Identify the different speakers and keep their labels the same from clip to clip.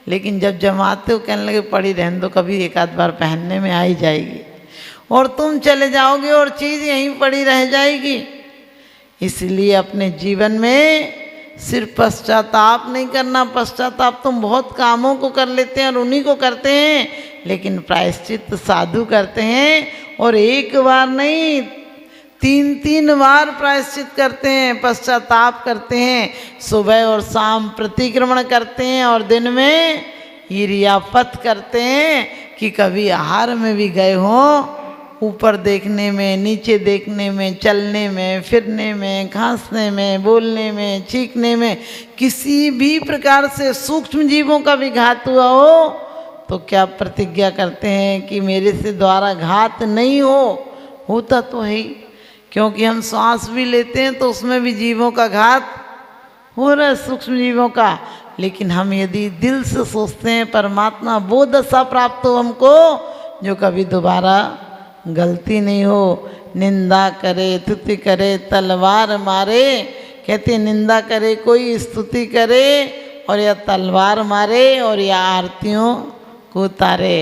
Speaker 1: लेकिन जब जमाते हो कहने लगे पड़ी रहने दो, कभी एक आध बार पहनने में आ ही जाएगी, और तुम चले जाओगे और चीज़ यहीं पड़ी रह जाएगी। इसलिए अपने जीवन में सिर्फ पश्चाताप नहीं करना। पश्चाताप तुम बहुत कामों को कर लेते हैं और उन्हीं को करते हैं, लेकिन प्रायश्चित साधु करते हैं, और एक बार नहीं 3-3 बार प्रायश्चित करते हैं, पश्चाताप करते हैं। सुबह और शाम प्रतिक्रमण करते हैं, और दिन में ईर्ष्यापत करते हैं कि कभी आहार में भी गए हों, ऊपर देखने में, नीचे देखने में, चलने में, फिरने में, खांसने में, बोलने में, चीखने में, किसी भी प्रकार से सूक्ष्म जीवों का भी घात हुआ हो तो क्या प्रतिज्ञा करते हैं कि मेरे से द्वारा घात नहीं होता तो है ही, क्योंकि हम श्वास भी लेते हैं तो उसमें भी जीवों का घात हो रहा है, सूक्ष्म जीवों का। लेकिन हम यदि दिल से सोचते हैं परमात्मा वो दशा प्राप्त हो हमको जो कभी दोबारा गलती नहीं हो। निंदा करे, स्तुति करे, तलवार मारे, कहते निंदा करे कोई, स्तुति करे, और या तलवार मारे, और या आरतियों को उतारे।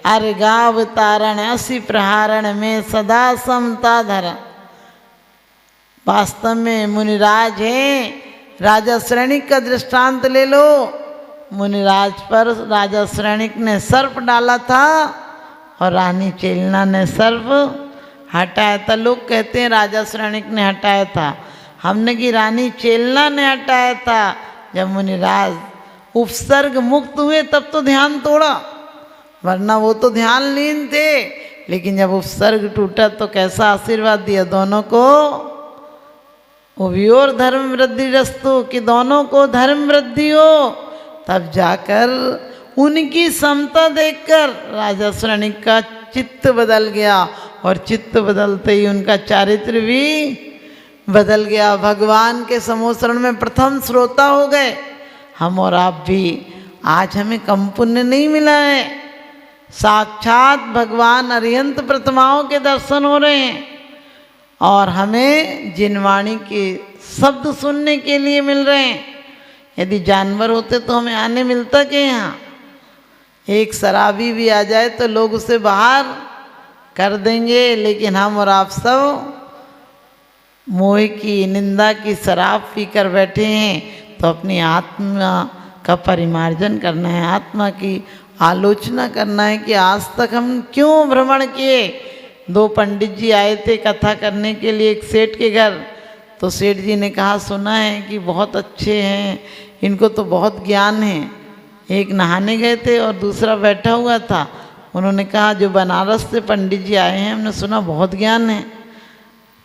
Speaker 1: अर्गाव तारण असी प्रहारण में सदा समता धर। वास्तव में मुनिराज हैं। राजा श्रेणिक का दृष्टांत ले लो। मुनिराज पर राजा श्रेणिक ने सर्प डाला था और रानी चेलना ने सर्प हटाया था। लोग कहते हैं राजा श्रेणिक ने हटाया था, हमने कि रानी चेलना ने हटाया था। जब मुनिराज उपसर्ग मुक्त हुए तब तो ध्यान तोड़ा, वरना वो तो ध्यान लीन थे। लेकिन जब उपसर्ग टूटा तो कैसा आशीर्वाद दिया दोनों को, उभयोर धर्म वृद्धि रस्तु, कि दोनों को धर्म वृद्धि हो। तब जाकर उनकी समता देखकर राजा श्रेणिक का चित्त बदल गया, और चित्त बदलते ही उनका चारित्र भी बदल गया। भगवान के समोसरण में प्रथम श्रोता हो गए हम और आप भी। आज हमें कम पुण्य नहीं मिला है, साक्षात भगवान अरिहंत प्रतिमाओं के दर्शन हो रहे हैं, और हमें जिनवाणी के शब्द सुनने के लिए मिल रहे हैं। यदि जानवर होते तो हमें आने मिलता कि यहाँ एक शराबी भी आ जाए तो लोग उसे बाहर कर देंगे, लेकिन हम और आप सब मोह की, निंदा की शराब पीकर बैठे हैं। तो अपनी आत्मा का परिमार्जन करना है, आत्मा की आलोचना करना है कि आज तक हम क्यों भ्रमण किए। 2 पंडित जी आए थे कथा करने के लिए एक सेठ के घर, तो सेठ जी ने कहा सुना है कि बहुत अच्छे हैं, इनको तो बहुत ज्ञान है। एक नहाने गए थे और दूसरा बैठा हुआ था। उन्होंने कहा जो बनारस से पंडित जी आए हैं हमने सुना बहुत ज्ञान है।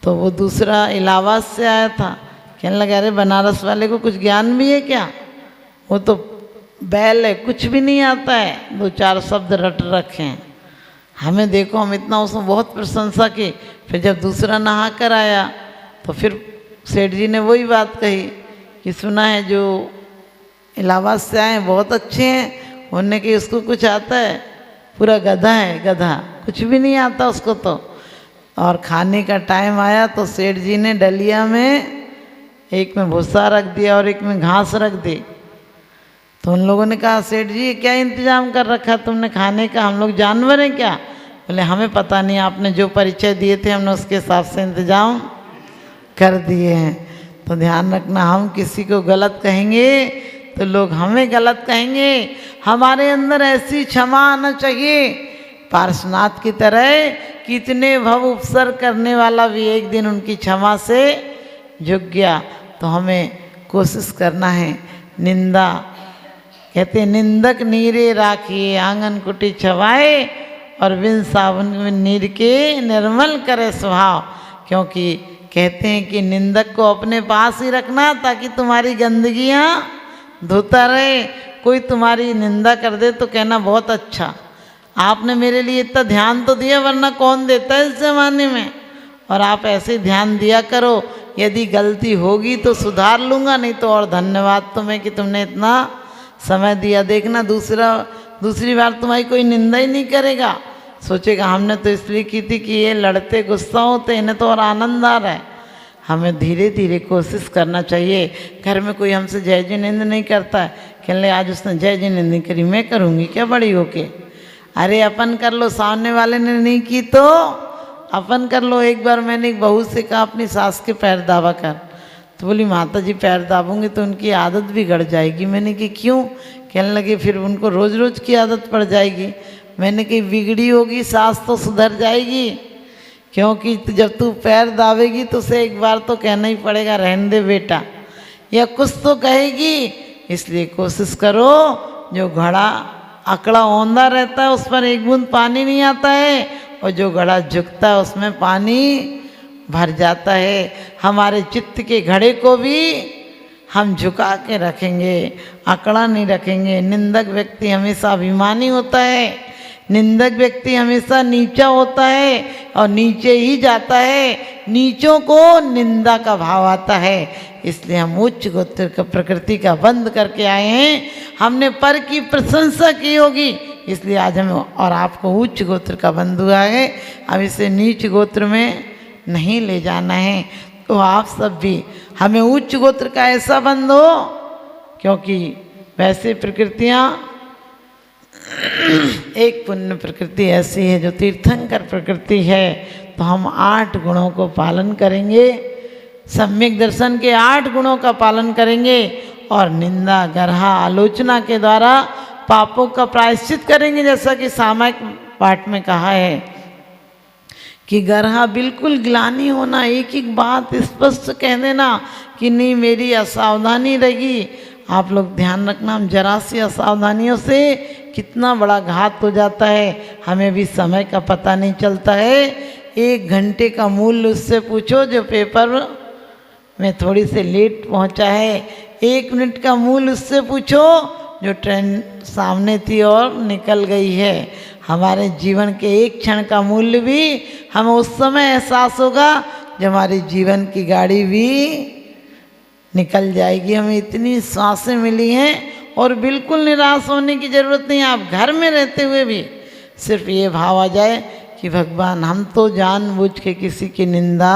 Speaker 1: तो वो दूसरा इलाहाबाद से आया था, कहने लगा अरे बनारस वाले को कुछ ज्ञान भी है क्या, वो तो बैल है, कुछ भी नहीं आता है, 2-4 शब्द रट रखे हैं। हमें देखो हम इतना उसमें बहुत प्रशंसा की। फिर जब दूसरा नहा कर आया तो फिर सेठ जी ने वही बात कही कि सुना है जो इलाहाबाद से आए बहुत अच्छे हैं। उन्होंने कि उसको कुछ आता है, पूरा गधा है, गधा, कुछ भी नहीं आता उसको तो। और खाने का टाइम आया तो सेठ जी ने डलिया में एक में भूसा रख दिया और एक में घास रख दी। तो उन लोगों ने कहा सेठ जी क्या इंतजाम कर रखा तुमने खाने का, हम लोग जानवर हैं क्या। बोले हमें पता नहीं, आपने जो परिचय दिए थे हमने उसके हिसाब से इंतजाम कर दिए हैं। तो ध्यान रखना, हम किसी को गलत कहेंगे तो लोग हमें गलत कहेंगे। हमारे अंदर ऐसी क्षमा आना चाहिए पार्श्वनाथ की तरह, कितने भव उपसर्ग करने वाला भी एक दिन उनकी क्षमा से झुक गया। तो हमें कोशिश करना है। निंदा कहते निंदक नीरे राखिए, आंगन कुटी छवाए, और बिन साबुन में नीर के निर्मल करे स्वभाव। क्योंकि कहते हैं कि निंदक को अपने पास ही रखना ताकि तुम्हारी गंदगियाँ धोता रहे। कोई तुम्हारी निंदा कर दे तो कहना बहुत अच्छा, आपने मेरे लिए इतना ध्यान तो दिया, वरना कौन देता है इस ज़माने में। और आप ऐसे ही ध्यान दिया करो, यदि गलती होगी तो सुधार लूँगा, नहीं तो और धन्यवाद तुम्हें कि तुमने इतना समय दिया। देखना दूसरी बार तुम्हारी कोई निंदा ही नहीं करेगा, सोचेगा हमने तो इसलिए की थी कि ये लड़ते गुस्सा होते, इन्हें तो और आनंद आ रहा है। हमें धीरे धीरे कोशिश करना चाहिए। घर में कोई हमसे जय जिनेंद्र नहीं करता है, कहने लगे आज उसने जय जी ने नहीं करी, मैं करूँगी क्या बड़ी होके। अरे अपन कर लो, सामने वाले ने नहीं की तो अपन कर लो। एक बार मैंने एक बहू से कहा अपनी सास के पैर दावा कर, तो बोली माता जी पैर दाबूंगी तो उनकी आदत बिगड़ जाएगी। मैंने कि क्यों? कहने लगे फिर उनको रोज़ रोज़ की आदत पड़ जाएगी। मैंने कि बिगड़ी होगी सास तो सुधर जाएगी, क्योंकि जब तू पैर दावेगी तो उसे एक बार तो कहना ही पड़ेगा रहने दे बेटा, या कुछ तो कहेगी। इसलिए कोशिश करो, जो घड़ा अकड़ा औंधा रहता है उस पर एक बूंद पानी नहीं आता है, और जो घड़ा झुकता है उसमें पानी भर जाता है। हमारे चित्त के घड़े को भी हम झुका के रखेंगे, अकड़ा नहीं रखेंगे। निंदक व्यक्ति हमेशा अभिमानी होता है, निंदक व्यक्ति हमेशा नीचा होता है और नीचे ही जाता है। नीचों को निंदा का भाव आता है, इसलिए हम उच्च गोत्र का प्रकृति का बंद करके आए हैं। हमने पर की प्रशंसा की होगी, इसलिए आज हमें और आपको उच्च गोत्र का बंध हुआ है। अब इसे नीच गोत्र में नहीं ले जाना है। तो आप सब भी हमें उच्च गोत्र का ऐसा बंध हो, क्योंकि वैसे प्रकृतियाँ एक पुण्य प्रकृति ऐसी है जो तीर्थंकर प्रकृति है। तो हम 8 गुणों को पालन करेंगे, सम्यक दर्शन के 8 गुणों का पालन करेंगे, और निंदा गर्हा आलोचना के द्वारा पापों का प्रायश्चित करेंगे। जैसा कि सामायिक पाठ में कहा है कि गर्हा बिल्कुल ग्लानि होना, एक एक बात स्पष्ट कह देना कि नहीं मेरी असावधानी रही। आप लोग ध्यान रखना, हम जरा सी असावधानियों से कितना बड़ा घात हो जाता है, हमें भी समय का पता नहीं चलता है। 1 घंटे का मूल्य उससे पूछो जो पेपर में थोड़ी से लेट पहुंचा है। 1 मिनट का मूल्य उससे पूछो जो ट्रेन सामने थी और निकल गई है। हमारे जीवन के एक क्षण का मूल्य भी हमें उस समय एहसास होगा जब हमारी जीवन की गाड़ी भी निकल जाएगी। हमें इतनी सांसें मिली हैं और बिल्कुल निराश होने की ज़रूरत नहीं है। आप घर में रहते हुए भी सिर्फ ये भाव आ जाए कि भगवान हम तो जानबूझ के किसी की निंदा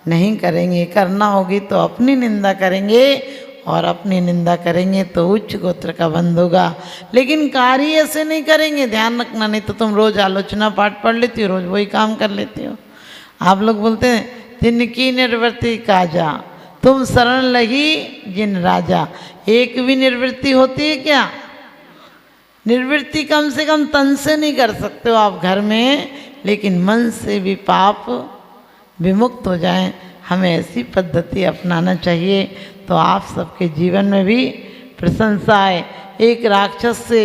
Speaker 1: नहीं करेंगे, करना होगी तो अपनी निंदा करेंगे, और अपनी निंदा करेंगे तो उच्च गोत्र का बंध होगा। लेकिन कार्य ऐसे नहीं करेंगे, ध्यान रखना। नहीं तो तुम रोज़ आलोचना पाठ पढ़ लेती हो, रोज़ वही काम कर लेती हो। आप लोग बोलते हैं जिनकी निर्वृत्ति काजा, तुम शरण लगी जिन राजा। एक भी निर्वृत्ति होती है क्या? निर्वृत्ति कम से कम तन से नहीं कर सकते हो आप घर में, लेकिन मन से भी पाप विमुक्त हो जाएं। हमें ऐसी पद्धति अपनाना चाहिए तो आप सबके जीवन में भी प्रशंसा आए। एक राक्षस से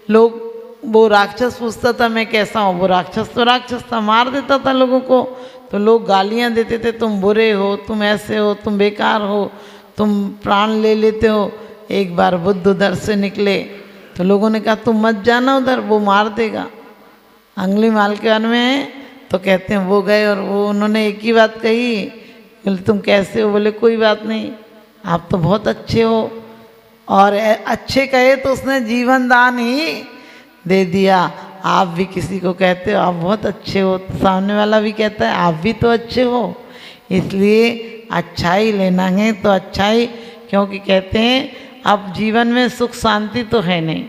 Speaker 1: लोग, वो राक्षस पूछता था मैं कैसा हूँ, वो राक्षस तो राक्षस था, मार देता था लोगों को। तो लोग गालियाँ देते थे, तुम बुरे हो, तुम ऐसे हो, तुम बेकार हो, तुम प्राण ले लेते हो। एक बार बुद्ध उधर से निकले तो लोगों ने कहा तुम मत जाना उधर, वो मार देगा। अंगुलीमाल के वन में तो कहते हैं वो गए और वो उन्होंने एक ही बात कही, बोले तुम कैसे हो? बोले कोई बात नहीं, आप तो बहुत अच्छे हो। और अच्छे कहे तो उसने जीवन दान ही दे दिया। आप भी किसी को कहते हो आप बहुत अच्छे हो, तो सामने वाला भी कहता है आप भी तो अच्छे हो। इसलिए अच्छाई लेना है तो अच्छाई, क्योंकि कहते हैं अब जीवन में सुख शांति तो है नहीं।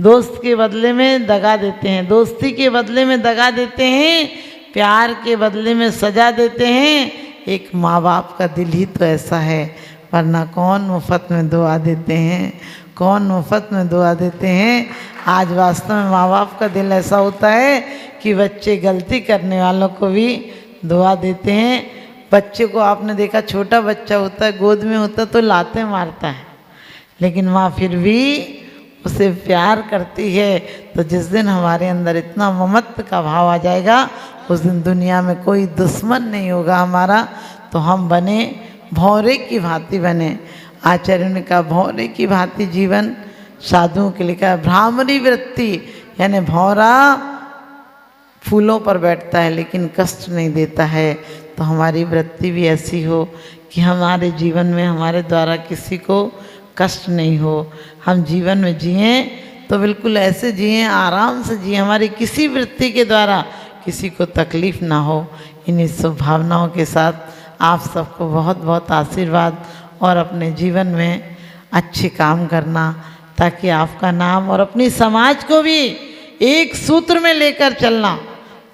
Speaker 1: दोस्त के बदले में दगा देते हैं, दोस्ती के बदले में दगा देते हैं, प्यार के बदले में सजा देते हैं। एक माँ बाप का दिल ही तो ऐसा है, वरना कौन मुफ्त में दुआ देते हैं, कौन मुफ्त में दुआ देते हैं। आज वास्तव में माँ बाप का दिल ऐसा होता है कि बच्चे गलती करने वालों को भी दुआ देते हैं। बच्चे को आपने देखा, छोटा बच्चा होता है, गोद में होता तो लाते मारता है, लेकिन माँ फिर भी उसे प्यार करती है। तो जिस दिन हमारे अंदर इतना ममत्व का भाव आ जाएगा, उस दिन दुनिया में कोई दुश्मन नहीं होगा हमारा। तो हम बने भौरे की भांति बने। आचार्य ने कहा भौरे की भांति जीवन साधुओं के लिए कहा। भ्रामरी वृत्ति यानी भौरा फूलों पर बैठता है लेकिन कष्ट नहीं देता है। तो हमारी वृत्ति भी ऐसी हो कि हमारे जीवन में हमारे द्वारा किसी को कष्ट नहीं हो। हम जीवन में जिएं तो बिल्कुल ऐसे जिएं, आराम से जिएं, हमारी किसी वृत्ति के द्वारा किसी को तकलीफ़ ना हो। इन्हीं शुभ भावनाओं के साथ आप सबको बहुत बहुत आशीर्वाद, और अपने जीवन में अच्छे काम करना, ताकि आपका नाम और अपनी समाज को भी एक सूत्र में लेकर चलना।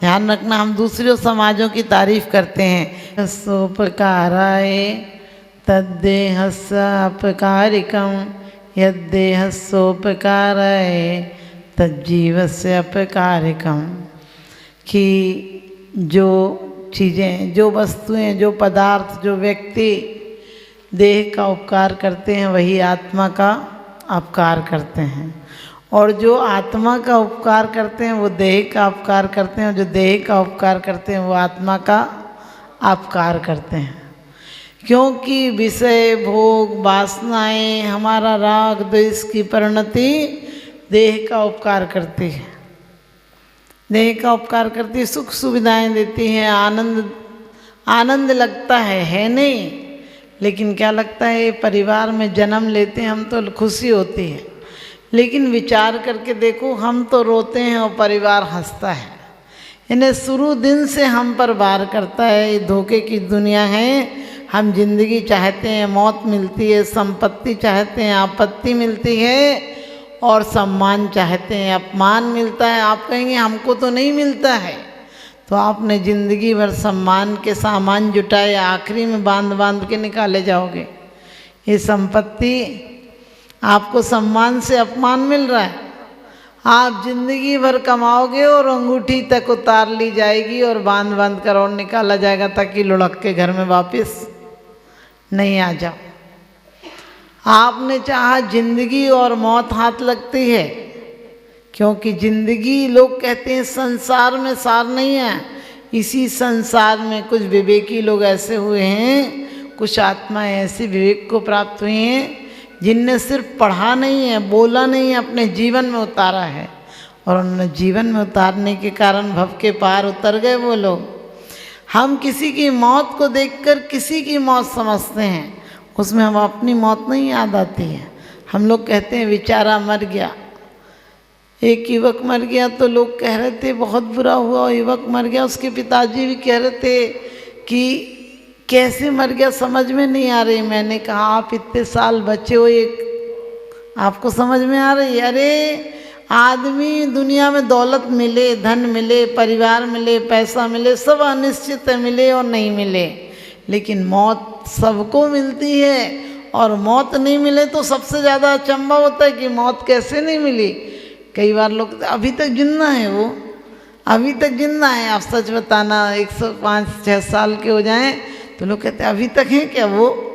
Speaker 1: ध्यान रखना, हम दूसरे समाजों की तारीफ करते हैं, सोपकाराय तद्देहस्य अपकारिकम यद्देहस्योपकाराय तज्जीवस्य अपकारिकम, कि जो चीज़ें, जो वस्तुएं, जो पदार्थ, जो व्यक्ति देह का उपकार करते हैं वही आत्मा का अपकार करते हैं, और जो आत्मा का उपकार करते हैं वो देह का अपकार करते हैं, और जो देह का उपकार करते हैं वो आत्मा का अपकार करते हैं। क्योंकि विषय, भोग, वासनाएं, हमारा राग द्वेष की परिणति देह का उपकार करती है, देह का उपकार करती है, सुख सुविधाएं देती हैं, आनंद लगता है नहीं, लेकिन क्या लगता है, परिवार में जन्म लेते हैं हम तो खुशी होती है, लेकिन विचार करके देखो हम तो रोते हैं और परिवार हंसता है। इन्हें शुरू दिन से हम पर वार करता है। ये धोखे की दुनिया है। हम जिंदगी चाहते हैं, मौत मिलती है, संपत्ति चाहते हैं, आपत्ति मिलती है, और सम्मान चाहते हैं, अपमान मिलता है। आप कहेंगे हमको तो नहीं मिलता है, तो आपने ज़िंदगी भर सम्मान के सामान जुटाए, आखिरी में बांध बांध के निकाले जाओगे। ये संपत्ति, आपको सम्मान से अपमान मिल रहा है। आप जिंदगी भर कमाओगे और अंगूठी तक उतार ली जाएगी और बांध बांध कर और निकाला जाएगा ताकि लुढ़क के घर में वापस नहीं आ जाओ। आपने चाहा, जिंदगी और मौत हाथ लगती है, क्योंकि जिंदगी, लोग कहते हैं संसार में सार नहीं है। इसी संसार में कुछ विवेकी लोग ऐसे हुए हैं, कुछ आत्माएं ऐसी विवेक को प्राप्त हुई हैं जिनने सिर्फ पढ़ा नहीं है, बोला नहीं है, अपने जीवन में उतारा है, और उन्होंने जीवन में उतारने के कारण भव के पार उतर गए वो लोग। हम किसी की मौत को देखकर किसी की मौत समझते हैं, उसमें हम अपनी मौत नहीं याद आती है। हम लोग कहते हैं बेचारा मर गया। एक युवक मर गया तो लोग कह रहे थे बहुत बुरा हुआ, युवक मर गया। उसके पिताजी भी कह रहे थे कि कैसे मर गया, समझ में नहीं आ रही। मैंने कहा आप इतने साल बचे हो, एक आपको समझ में आ रही? अरे आदमी, दुनिया में दौलत मिले, धन मिले, परिवार मिले, पैसा मिले, सब अनिश्चित है, मिले और नहीं मिले, लेकिन मौत सबको मिलती है। और मौत नहीं मिले तो सबसे ज़्यादा अचंभा होता है कि मौत कैसे नहीं मिली। कई बार लोग अभी तक जिंदा है, वो अभी तक जिंदा है। आप सच बताना, 105-6 साल के हो जाएं तो लोग कहते हैं अभी तक हैं क्या वो?